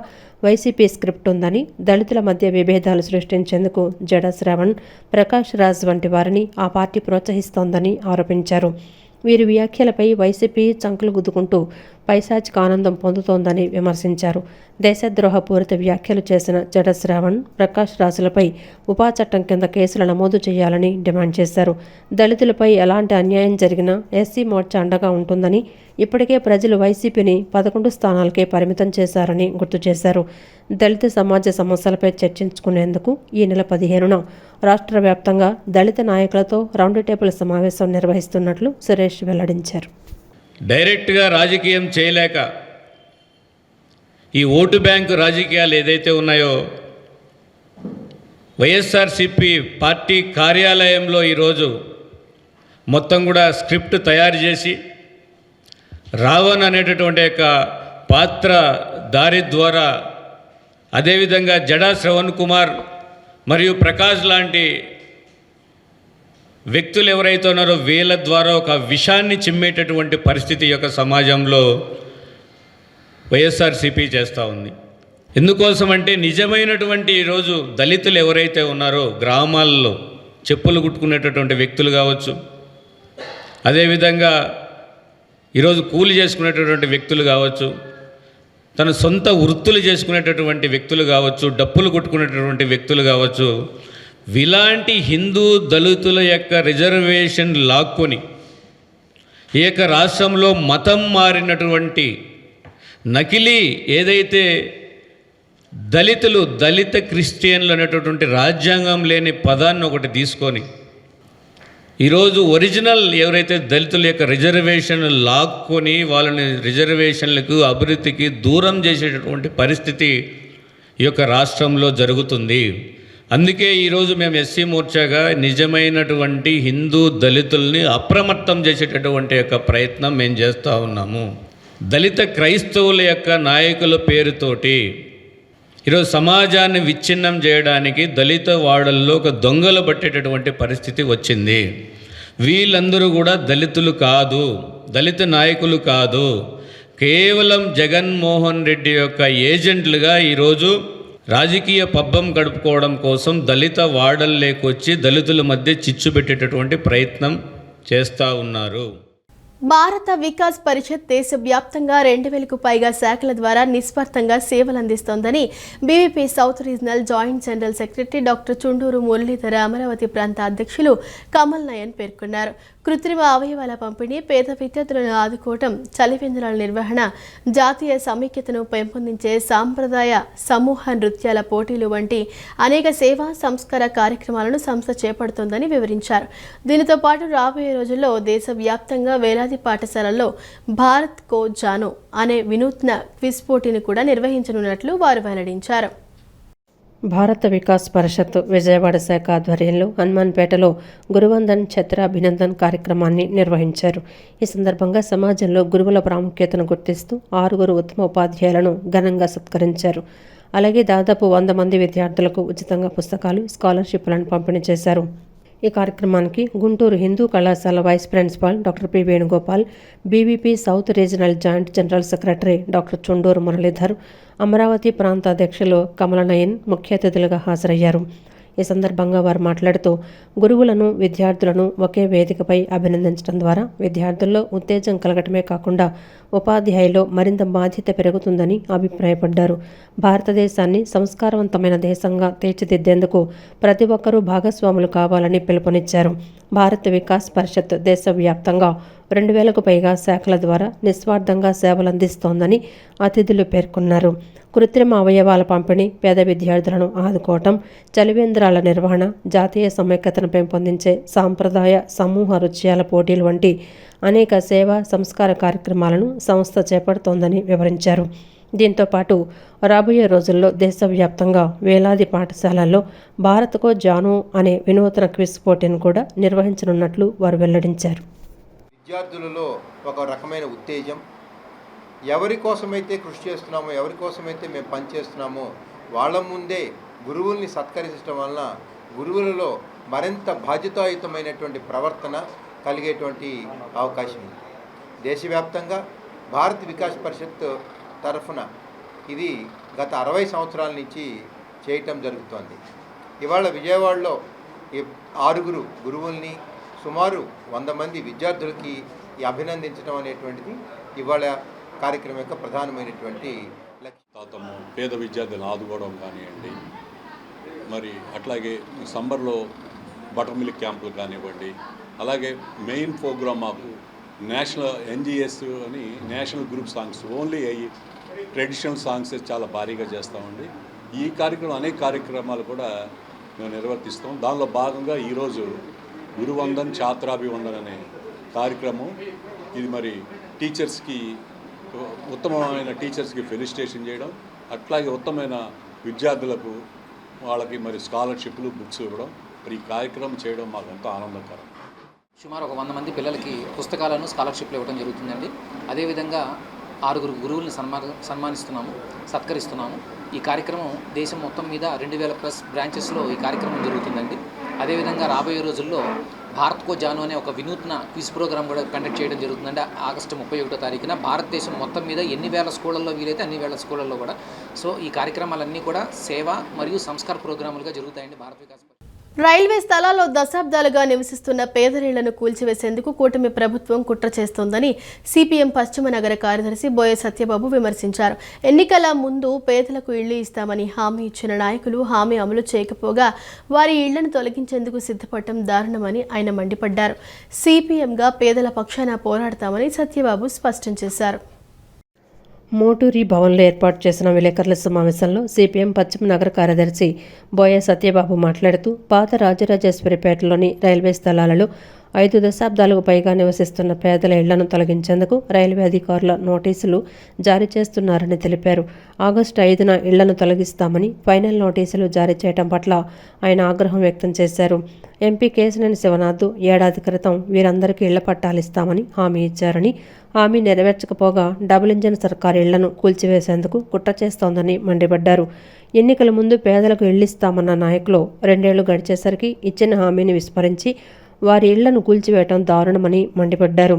వైసీపీ స్క్రిప్ట్ ఉందని, దళితుల మధ్య విభేదాలు సృష్టించేందుకు జడా శ్రావణ్, ప్రకాష్ రాజ్ వంటి వారిని ఆ పార్టీ ప్రోత్సహిస్తోందని ఆరోపించారు. వీరి వ్యాఖ్యలపై వైసీపీ చంకలు గుద్దుకుంటూ పైశాచిక ఆనందం పొందుతోందని విమర్శించారు. దేశద్రోహపూరిత వ్యాఖ్యలు చేసిన జడా శ్రావణ్, ప్రకాష్ రాజులపై ఉపా చట్టం కింద కేసులు నమోదు చేయాలని డిమాండ్ చేశారు. దళితులపై ఎలాంటి అన్యాయం జరిగినా ఎస్సీ మోర్చా అండగా ఉంటుందని, ఇప్పటికే ప్రజలు వైసీపీని 11 స్థానాలకే పరిమితం చేశారని గుర్తు చేశారు. దళిత సమాజ సమస్యలపై చర్చించుకునేందుకు ఈ నెల 15న రాష్ట్ర వ్యాప్తంగా దళిత నాయకులతో రౌండ్ టేబుల్ సమావేశం నిర్వహిస్తున్నట్లు సురేష్ వెల్లడించారు. డైరెక్ట్గా రాజకీయం చేయలేక ఈ ఓటు బ్యాంకు రాజకీయాలు ఏదైతే ఉన్నాయో, వైఎస్ఆర్సీపీ పార్టీ కార్యాలయంలో ఈరోజు మొత్తం కూడా స్క్రిప్ట్ తయారు చేసి రావణ్ అనేటటువంటి యొక్క పాత్ర దారి ద్వారా, అదేవిధంగా జడా శ్రవణ్ కుమార్ మరియు ప్రకాష్ లాంటి వ్యక్తులు ఎవరైతే ఉన్నారో వీళ్ళ ద్వారా ఒక విషాన్ని చిమ్మేటటువంటి పరిస్థితి యొక్క సమాజంలో వైఎస్ఆర్సీపీ చేస్తూ ఉంది. ఎందుకోసమంటే నిజమైనటువంటి ఈరోజు దళితులు ఎవరైతే ఉన్నారో గ్రామాల్లో చెప్పులు కుట్టుకునేటటువంటి వ్యక్తులు కావచ్చు, అదేవిధంగా ఈరోజు కూలి చేసుకునేటటువంటి వ్యక్తులు కావచ్చు, తన సొంత వృత్తులు చేసుకునేటటువంటి వ్యక్తులు కావచ్చు, డప్పులు కొట్టుకునేటటువంటి వ్యక్తులు కావచ్చు, ఇలాంటి హిందూ దళితుల యొక్క రిజర్వేషన్ లాక్కొని ఈ యొక్క రాష్ట్రంలో మతం మారినటువంటి నకిలీ ఏదైతే దళిత క్రిస్టియన్లు అనేటటువంటి రాజ్యాంగం లేని పదాన్ని ఒకటి తీసుకొని ఈరోజు ఒరిజినల్ ఎవరైతే దళితుల యొక్క రిజర్వేషన్ లాక్కొని వాళ్ళని రిజర్వేషన్లకు, అభివృద్ధికి దూరం చేసేటటువంటి పరిస్థితి ఈ యొక్క రాష్ట్రంలో జరుగుతుంది. అందుకే ఈరోజు మేము ఎస్సీ మోర్చాగా నిజమైనటువంటి హిందూ దళితుల్ని అప్రమత్తం చేసేటటువంటి యొక్క ప్రయత్నం మేము చేస్తూ ఉన్నాము. దళిత క్రైస్తవుల యొక్క నాయకుల పేరుతోటి ఈరోజు సమాజాన్ని విచ్ఛిన్నం చేయడానికి దళిత వాడల్లో ఒక దొంగలు పట్టేటటువంటి పరిస్థితి వచ్చింది. వీళ్ళందరూ కూడా దళితులు కాదు, దళిత నాయకులు కాదు, కేవలం జగన్మోహన్ రెడ్డి యొక్క ఏజెంట్లుగా ఈరోజు రాజకీయ పబ్బం గడుపుకోవడం కోసం దళిత వాడల్లోకొచ్చి దళితుల మధ్య చిచ్చు పెట్టేటటువంటి ప్రయత్నం చేస్తూ ఉన్నారు. భారత వికాస్ పరిషత్ దేశవ్యాప్తంగా 2000కు పైగా శాఖల ద్వారా నిస్వార్థంగా సేవలు అందిస్తోందని BVP south regional joint general secretary doctor Chunduru Muralidhara Amaravati ప్రాంత అధ్యక్షులు కమల్ నయన్ పేర్కొన్నారు. కృత్రిమ అవయవాల పంపిణీ, పేద విద్యార్థులను ఆదుకోవటం, చలివేంద్రాల నిర్వహణ, జాతీయ సమైక్యతను పెంపొందించే సాంప్రదాయ సమూహ నృత్యాల పోటీలు వంటి అనేక సేవా సంస్కార కార్యక్రమాలను సంస్థ చేపడుతోందని వివరించారు. దీనితో పాటు రాబోయే రోజుల్లో దేశవ్యాప్తంగా వేలాది పాఠశాలల్లో భారత్ కో జానో అనే వినూత్న క్విజ్ పోటీని కూడా నిర్వహించనున్నట్లు వారు వెల్లడించారు. భారత వికాస్ పరిషత్ విజయవాడ శాఖ ఆధ్వర్యంలో హనుమాన్పేటలో గురువందన్ ఛత్రాభినందన్ కార్యక్రమాన్ని నిర్వహించారు. ఈ సందర్భంగా సమాజంలో గురువుల ప్రాముఖ్యతను గుర్తిస్తూ 6 ఉత్తమ ఉపాధ్యాయులను ఘనంగా సత్కరించారు. అలాగే దాదాపు 100 మంది విద్యార్థులకు ఉచితంగా పుస్తకాలు, స్కాలర్షిప్లను పంపిణీ చేశారు. ఈ కార్యక్రమానికి గుంటూరు హిందూ కళాశాల vice principal doctor P Venugopal, BVP south regional joint general secretary doctor Chunduru Muralidhar, Amaravati ప్రాంత అధ్యక్షులు కమలనయన్ ముఖ్య అతిథులుగా హాజరయ్యారు. ఈ సందర్భంగా వారు మాట్లాడుతూ గురువులను, విద్యార్థులను ఒకే వేదికపై అభినందించడం ద్వారా విద్యార్థుల్లో ఉత్తేజం కలగటమే కాకుండా ఉపాధ్యాయుల్లో మరింత బాధ్యత పెరుగుతుందని అభిప్రాయపడ్డారు. భారతదేశాన్ని సంస్కారవంతమైన దేశంగా తీర్చిదిద్దేందుకు ప్రతి ఒక్కరూ భాగస్వాములు కావాలని పిలుపునిచ్చారు. భారత వికాస్ పరిషత్ దేశవ్యాప్తంగా 2000కు పైగా శాఖల ద్వారా నిస్వార్థంగా సేవలందిస్తోందని అతిథులు పేర్కొన్నారు. కృత్రిమ అవయవాల పంపిణీ, పేద విద్యార్థులను ఆదుకోవటం, చలివేంద్రాల నిర్వహణ, జాతీయ సమైక్యతను పెంపొందించే సాంప్రదాయ సమూహ నృత్యాల పోటీలు వంటి అనేక సేవా సంస్కార కార్యక్రమాలను సంస్థ చేపడుతోందని వివరించారు. దీంతో పాటు రాబోయే రోజుల్లో దేశవ్యాప్తంగా వేలాది పాఠశాలల్లో భారత్కో జానో అనే వినూత్న క్విజ్ పోటీని కూడా నిర్వహించనున్నట్లు వారు వెల్లడించారు. విద్యార్థులలో ఒక రకమైన ఉత్తేజం, ఎవరి కోసమైతే కృషి చేస్తున్నామో, ఎవరి కోసమైతే మేము పనిచేస్తున్నామో వాళ్ళ ముందే గురువుల్ని సత్కరించడం వలన గురువులలో మరింత బాధ్యతాయుతమైనటువంటి ప్రవర్తన కలిగేటువంటి అవకాశం ఉంది. దేశవ్యాప్తంగా భారత వికాస్ పరిషత్ తరఫున ఇది గత 60 సంవత్సరాల నుంచి చేయటం జరుగుతోంది. ఇవాళ విజయవాడలో 6 గురువుల్ని, సుమారు 100 మంది విద్యార్థులకి అభినందించడం అనేటువంటిది ఇవాళ కార్యక్రమం యొక్క ప్రధానమైనటువంటి లక్ష్యం. పేద విద్యార్థులను ఆదుకోవడం కానివ్వండి, మరి అట్లాగే సమ్మర్లో బటర్ మిల్క్ క్యాంపులు కానివ్వండి, అలాగే మెయిన్ ప్రోగ్రామ్ మాకు నేషనల్ ఎన్జిఎస్ అని నేషనల్ గ్రూప్ సాంగ్స్, ఓన్లీ అయ్యి ట్రెడిషనల్ సాంగ్స్ చాలా భారీగా చేస్తామండి. ఈ కార్యక్రమం అనేక కార్యక్రమాలు కూడా మేము నిర్వర్తిస్తాం. దానిలో భాగంగా ఈరోజు గురువందన్ ఛాత్రాభివందన్ అనే కార్యక్రమం. ఇది మరి టీచర్స్కి, ఉత్తమమైన టీచర్స్కి ఫెలిసిటేషన్ చేయడం, అట్లాగే ఉత్తమమైన విద్యార్థులకు వాళ్ళకి మరి స్కాలర్షిప్లు, బుక్స్ ఇవ్వడం, మరి ఈ కార్యక్రమం చేయడం మాకు ఎంతో ఆనందకరం. సుమారు ఒక 100 మంది పిల్లలకి పుస్తకాలను, స్కాలర్షిప్లు ఇవ్వడం జరుగుతుందండి. అదేవిధంగా 6 గురువుల్ని సన్మానిస్తున్నాము, సత్కరిస్తున్నాము. ఈ కార్యక్రమం దేశం మొత్తం మీద 2000+ బ్రాంచెస్లో ఈ కార్యక్రమం జరుగుతుందండి. అదేవిధంగా రాబోయే రోజుల్లో భారత్కో జానో అనే ఒక వినూత్న క్విజ్ ప్రోగ్రామ్ కూడా కండక్ట్ చేయడం జరుగుతుందండి. ఆగస్టు 31వ తారీఖున భారతదేశం మొత్తం మీద ఎన్ని వేల స్కూళ్ళల్లో వీలైతే అన్ని వేల స్కూళ్ళల్లో కూడా. సో ఈ కార్యక్రమాలన్నీ కూడా సేవ మరియు సంస్కార ప్రోగ్రాములుగా జరుగుతాయండి. భారత వికాస్ రైల్వే స్థలాల్లో దశాబ్దాలుగా నివసిస్తున్న పేదరిళ్లను కూల్చివేసేందుకు కూటమి ప్రభుత్వం కుట్ర చేస్తోందని సిపిఎం పశ్చిమ నగర కార్యదర్శి బోయ సత్యబాబు విమర్శించారు. ఎన్నికల ముందు పేదలకు ఇళ్లు ఇస్తామని హామీ ఇచ్చిన నాయకులు హామీ అమలు చేయకపోగా వారి ఇళ్లను తొలగించేందుకు సిద్ధపడటం దారుణమని ఆయన మండిపడ్డారు. సిపిఎంగా పేదల పక్షాన పోరాడతామని సత్యబాబు స్పష్టం చేశారు. మోటూరి భవన్లో ఏర్పాటు చేసిన విలేకరుల సమావేశంలో సిపిఎం పశ్చిమ నగర కార్యదర్శి బోయ సత్యబాబు మాట్లాడుతూ పాత రాజరాజేశ్వరిపేటలోని రైల్వే స్థలాలలో 5 దశాబ్దాలకు పైగా నివసిస్తున్న పేదల ఇళ్లను తొలగించేందుకు రైల్వే అధికారుల నోటీసులు జారీ చేస్తున్నారని తెలిపారు. ఆగస్టు 5న ఇళ్లను తొలగిస్తామని ఫైనల్ నోటీసులు జారీ చేయడం పట్ల ఆయన ఆగ్రహం వ్యక్తం చేశారు. ఎంపీ కేశినేని శివనాథ్ ఏడాది క్రితం వీరందరికీ ఇళ్ల పట్టాలిస్తామని హామీ ఇచ్చారని, హామీ నెరవేర్చకపోగా డబుల్ ఇంజిన్ సర్కారు ఇళ్లను కూల్చివేసేందుకు కుట్ర చేస్తోందని మండిపడ్డారు. ఎన్నికల ముందు పేదలకు ఇళ్లిస్తామన్న నాయకులు 2 ఏళ్లు గడిచేసరికి ఇచ్చిన హామీని విస్మరించి వారి ఇళ్లను కూల్చివేయటం దారుణమని మండిపడ్డారు.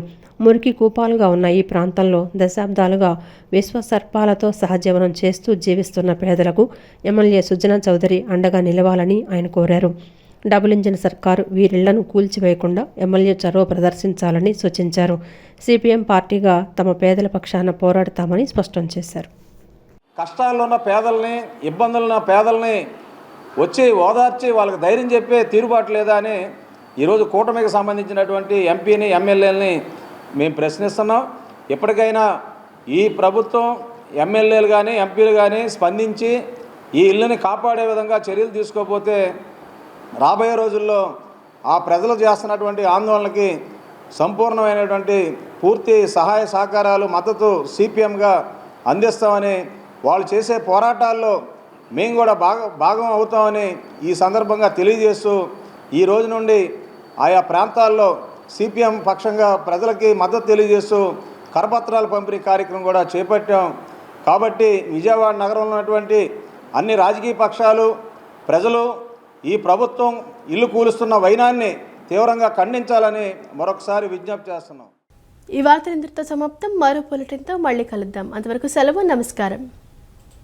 మురికి కూపాలుగా ఉన్న ఈ ప్రాంతంలో దశాబ్దాలుగా విశ్వసర్పాలతో సహజీవనం చేస్తూ జీవిస్తున్న పేదలకు ఎమ్మెల్యే సుజనా చౌదరి అండగా నిలవాలని ఆయన కోరారు. డబుల్ ఇంజిన్ సర్కారు వీరిళ్లను కూల్చివేయకుండా ఎమ్మెల్యే చొరవ ప్రదర్శించాలని సూచించారు. సిపిఎం పార్టీగా తమ పేదల పక్షాన పోరాడతామని స్పష్టం చేశారు. కష్టాల్లో ఉన్న పేదల్ని, ఇబ్బందులు ఉన్న పేదల్ని వచ్చి ఓదార్చి వాళ్ళకి ధైర్యం చెప్పే తీరుబాటు లేదా అని ఈరోజు కూటమికి సంబంధించినటువంటి ఎంపీని, ఎమ్మెల్యేలని మేము ప్రశ్నిస్తున్నాం. ఎప్పటికైనా ఈ ప్రభుత్వం, ఎమ్మెల్యేలు కానీ, ఎంపీలు కానీ స్పందించి ఈ ఇళ్ళని కాపాడే విధంగా చర్యలు తీసుకోకపోతే రాబోయే రోజుల్లో ఆ ప్రజలు చేస్తున్నటువంటి ఆందోళనకి సంపూర్ణమైనటువంటి పూర్తి సహాయ సహకారాలు, మద్దతు సిపిఎంగా అందిస్తామని, వాళ్ళు చేసే పోరాటాల్లో మేము కూడా భాగం అవుతామని ఈ సందర్భంగా తెలియజేస్తూ ఈ రోజు నుండి ఆయా ప్రాంతాల్లో సిపిఎం పక్షంగా ప్రజలకి మద్దతు తెలియజేస్తూ కరపత్రాల పంపిణీ కార్యక్రమం కూడా చేపట్టాం. కాబట్టి విజయవాడ నగరంలో ఉన్నటువంటి అన్ని రాజకీయ పక్షాలు, ప్రజలు ఈ ప్రభుత్వం ఇల్లు కూలుస్తున్న వైనాన్ని తీవ్రంగా ఖండించాలని మరొకసారి విజ్ఞప్తి చేస్తున్నాం. ఈ వార్త ఇంతటితో సమాప్తం. మరో బులెటిన్తో మళ్ళీ కలుద్దాం. అంతవరకు సెలవు. నమస్కారం.